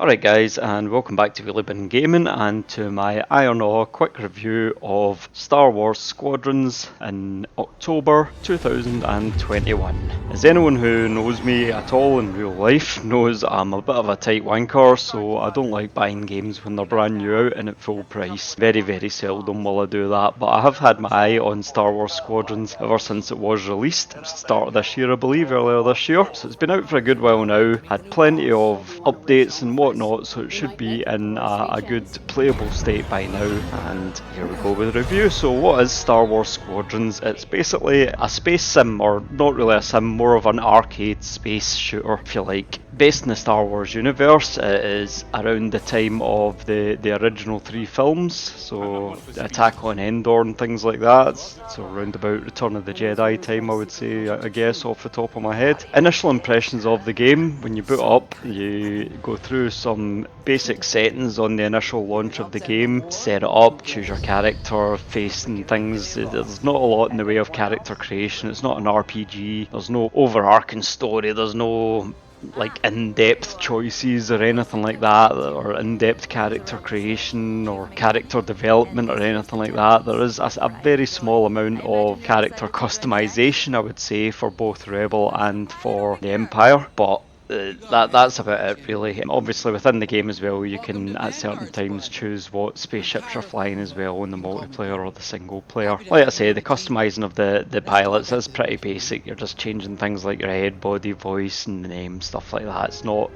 Alright guys, and welcome back to Really Been Gaming and to my Iron Awe quick review of Star Wars Squadrons in October 2021. As anyone who knows me at all in real life knows, I'm a bit of a tight wanker, so I don't like buying games when they're brand new out and at full price. Very seldom will I do that, but I have had my eye on Star Wars Squadrons ever since it was released. Start of this year I believe, earlier this year. So it's been out for a good while now, had plenty of updates and whatnot, so it should be in a good playable state by now. And here we go with the review. So what is Star Wars Squadrons? It's basically a space sim, or not really a sim, more of an arcade space shooter if you like. Based in the Star Wars universe, it is around the time of the original 3 films, so Attack on Endor and things like that. So around about Return of the Jedi time, I would say, I guess, off the top of my head. Initial impressions of the game: when you boot up, you go through some basic settings on the initial launch of the game, set it up, choose your character, face and things. There's not a lot in the way of character creation. It's not an RPG, there's no overarching story, there's no like in-depth choices or anything like that, or in-depth character creation or character development or anything like that. There is a very small amount of character customization, I would say, for both Rebel and for the Empire, but that's about it really. Obviously within the game as well, you can at certain times choose what spaceships you're flying as well in the multiplayer or the single player. Like I say, the customizing of the pilots is pretty basic. You're just changing things like your head, body, voice and the name, stuff like that. It's not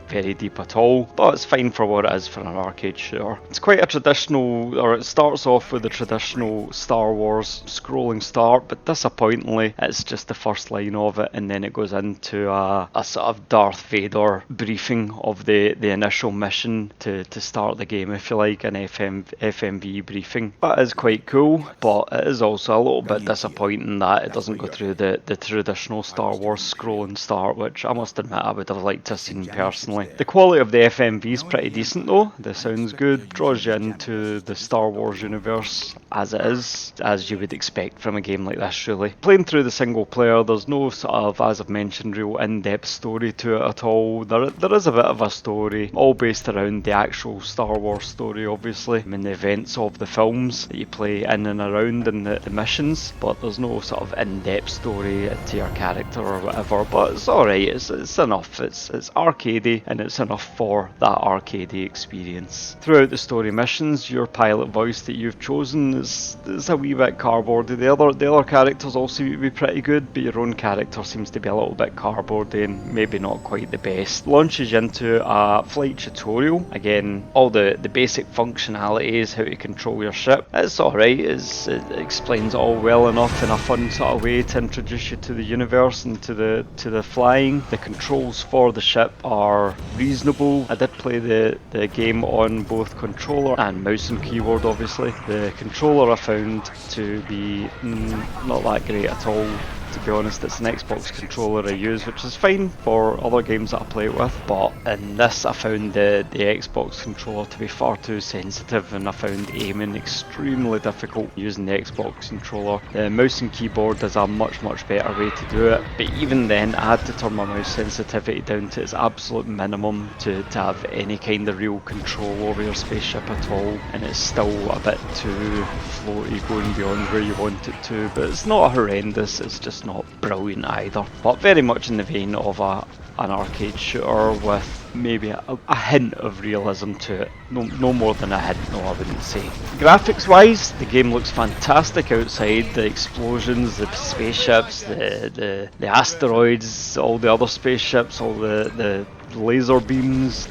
very deep at all, but it's fine for what it is for an arcade shooter. It's quite a traditional, or it starts off with a traditional Star Wars scrolling start, but disappointingly it's just the first line of it, and then it goes into a sort of Darth Vader briefing of the initial mission to start the game, if you like, an FMV briefing. That is quite cool, but it is also a little bit disappointing that it doesn't go through the traditional Star Wars scrolling start, which I must admit I would have liked to have seen personally. The quality of the FMV is pretty decent though. The sound's good, draws you into the Star Wars universe as it is, as you would expect from a game like this really. Playing through the single player, there's no sort of, as I've mentioned, real in-depth story to it at all. There is a bit of a story, all based around the actual Star Wars story obviously, and the events of the films that you play in and around in the missions, but there's no sort of in-depth story to your character or whatever, but it's alright, it's enough, it's arcadey, and it's enough for that arcadey experience. Throughout the story missions, your pilot voice that you've chosen is a wee bit cardboardy. The other characters all seem to be pretty good, but your own character seems to be a little bit cardboardy and maybe not quite the best. Launches you into a flight tutorial. Again, all the basic functionalities, how to control your ship. It's alright, it explains it all well enough in a fun sort of way to introduce you to the universe and to the flying. The controls for the ship are reasonable. I did play the game on both controller and mouse and keyboard obviously. The controller I found to be not that great at all. To be honest, it's an Xbox controller I use, which is fine for other games that I play it with, but in this I found the Xbox controller to be far too sensitive, and I found aiming extremely difficult using the Xbox controller. The mouse and keyboard is a much better way to do it, but even then I had to turn my mouse sensitivity down to its absolute minimum to have any kind of real control over your spaceship at all, and it's still a bit too floaty going beyond where you want it to, but it's not horrendous, it's just not brilliant either, but very much in the vein of an arcade shooter with maybe a hint of realism to it. No more than a hint, no, I wouldn't say. Graphics wise, the game looks fantastic outside. The explosions, the spaceships, the asteroids, all the other spaceships, all the laser beams,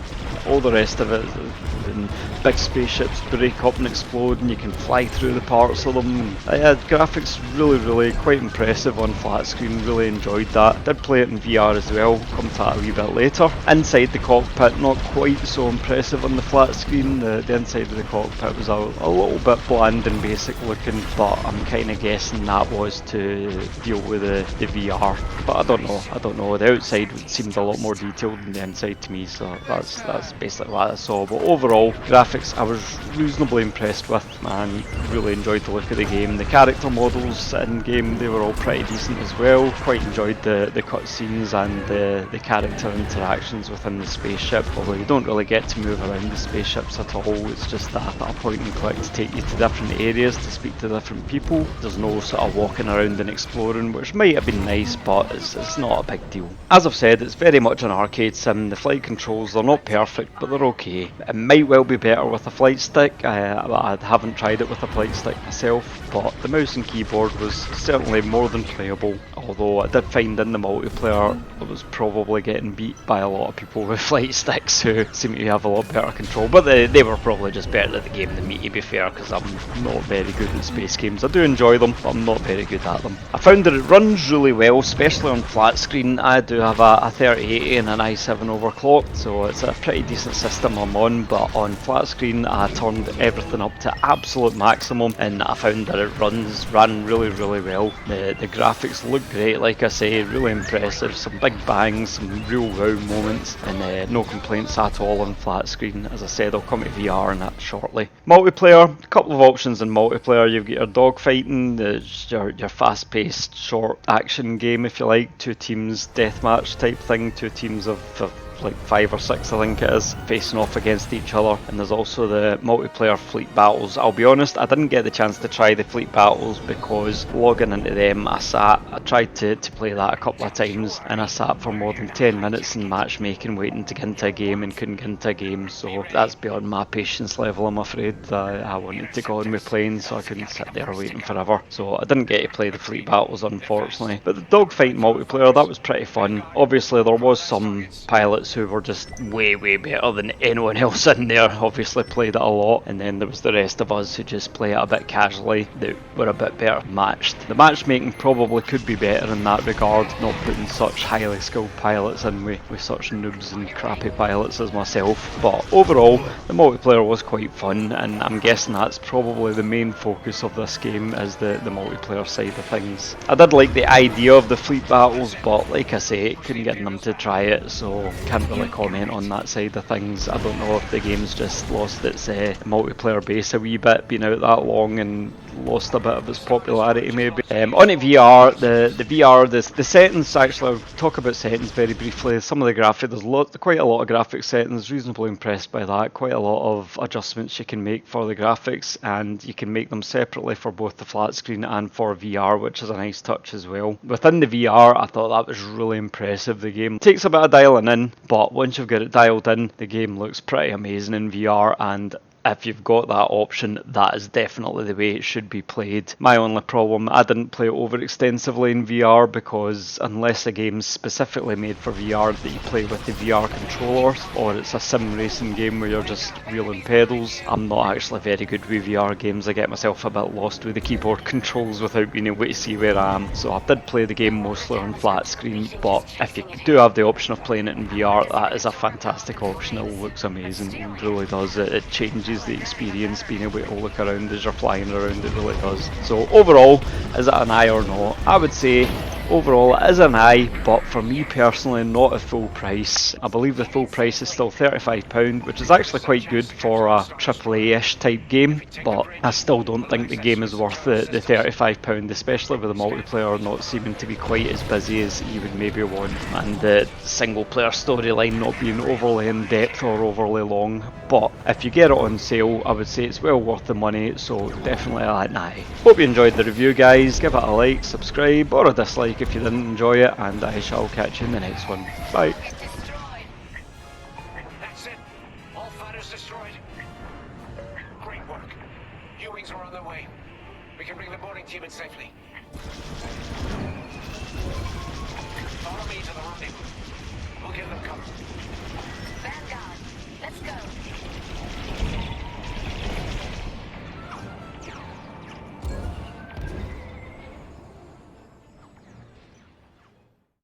all the rest of it. And big spaceships break up and explode and you can fly through the parts of them. Yeah, graphics really quite impressive on flat screen, really enjoyed that. Did play it in VR as well, come to that a wee bit later. Inside the cockpit, not quite so impressive on the flat screen. The inside of the cockpit was a little bit bland and basic looking, but I'm kind of guessing that was to deal with the VR. But I don't know. The outside seemed a lot more detailed than the inside to me, so that's basically what I saw. But overall, graphics I was reasonably impressed with, and really enjoyed the look of the game. The character models in game, they were all pretty decent as well. Quite enjoyed the cutscenes and the character interactions within the spaceship, although you don't really get to move around the spaceships at all. It's just that point and click to take you to different areas to speak to different people. There's no sort of walking around and exploring, which might have been nice, but it's not a big deal. As I've said, it's very much an arcade sim. The flight controls, they're not perfect, but they're okay. It might well be better with a flight stick. I haven't tried it with a flight stick myself, but the mouse and keyboard was certainly more than playable, although I did find in the multiplayer I was probably getting beat by a lot of people with flight sticks who seem to have a lot better control, but they were probably just better at the game than me, to be fair, because I'm not very good at space games. I do enjoy them, but I'm not very good at them. I found that it runs really well, especially on flat screen. I do have a 3080 and an i7 overclocked, so it's a pretty decent system I'm on, but on flat screen I turned everything up to absolute maximum and I found that it ran really well. The graphics look great, like I say, really impressive, some big bangs, some real wow moments, and no complaints at all on flat screen. As I said, I'll come to VR and that shortly. Multiplayer, a couple of options in multiplayer. You've got your dogfighting, your fast-paced short action game, if you like, two teams deathmatch type thing, two teams of like 5 or 6 I think it is, facing off against each other. And there's also the multiplayer fleet battles. I'll be honest, I didn't get the chance to try the fleet battles because logging into them, I tried to play that a couple of times and I sat for more than 10 minutes in matchmaking waiting to get into a game and couldn't get into a game, so that's beyond my patience level, I'm afraid. I wanted to go on with playing, so I couldn't sit there waiting forever, so I didn't get to play the fleet battles unfortunately. But the dogfight multiplayer, that was pretty fun. Obviously there was some pilots who were just way better than anyone else in there, obviously played it a lot, and then there was the rest of us who just play it a bit casually, that were a bit better matched. The matchmaking probably could be better in that regard, not putting such highly skilled pilots in with such noobs and crappy pilots as myself, but overall the multiplayer was quite fun, and I'm guessing that's probably the main focus of this game, is the multiplayer side of things. I did like the idea of the fleet battles, but like I say, couldn't get them to try it, so can't really comment on that side of things. I don't know if the game's just lost its multiplayer base a wee bit, been out that long and lost a bit of its popularity maybe. On to VR, the VR, the settings, actually I'll talk about settings very briefly. Some of the graphics, there's quite a lot of graphic settings, reasonably impressed by that. Quite a lot of adjustments you can make for the graphics, and you can make them separately for both the flat screen and for VR, which is a nice touch as well. Within the VR, I thought that was really impressive. The game takes a bit of dialing in, but once you've got it dialed in, the game looks pretty amazing in VR, and if you've got that option, that is definitely the way it should be played. My only problem, I didn't play it over extensively in VR because unless a game's specifically made for VR that you play with the VR controllers, or it's a sim racing game where you're just wheeling pedals, I'm not actually very good with VR games. I get myself a bit lost with the keyboard controls without being able to see where I am. So I did play the game mostly on flat screen, but if you do have the option of playing it in VR, that is a fantastic option. It looks amazing, it really does. It changes the experience, being able to look around as you're flying around, it really does. So overall, is it an aye or no? I would say overall it is an aye, but for me personally, not at full price. I believe the full price is still £35, which is actually quite good for a AAA-ish type game, but I still don't think the game is worth the £35, especially with the multiplayer not seeming to be quite as busy as you would maybe want, and the single player storyline not being overly in depth or overly long. But if you get it on sale, I would say it's well worth the money, so definitely an aye. Hope you enjoyed the review, guys. Give it a like, subscribe, or a dislike if you didn't enjoy it, and I shall catch you in the next one. Bye. That's it. All fighters destroyed. Great work. U-wings are on their way. We can bring the boarding team in safely. Follow me to the rendezvous. We'll give them cover.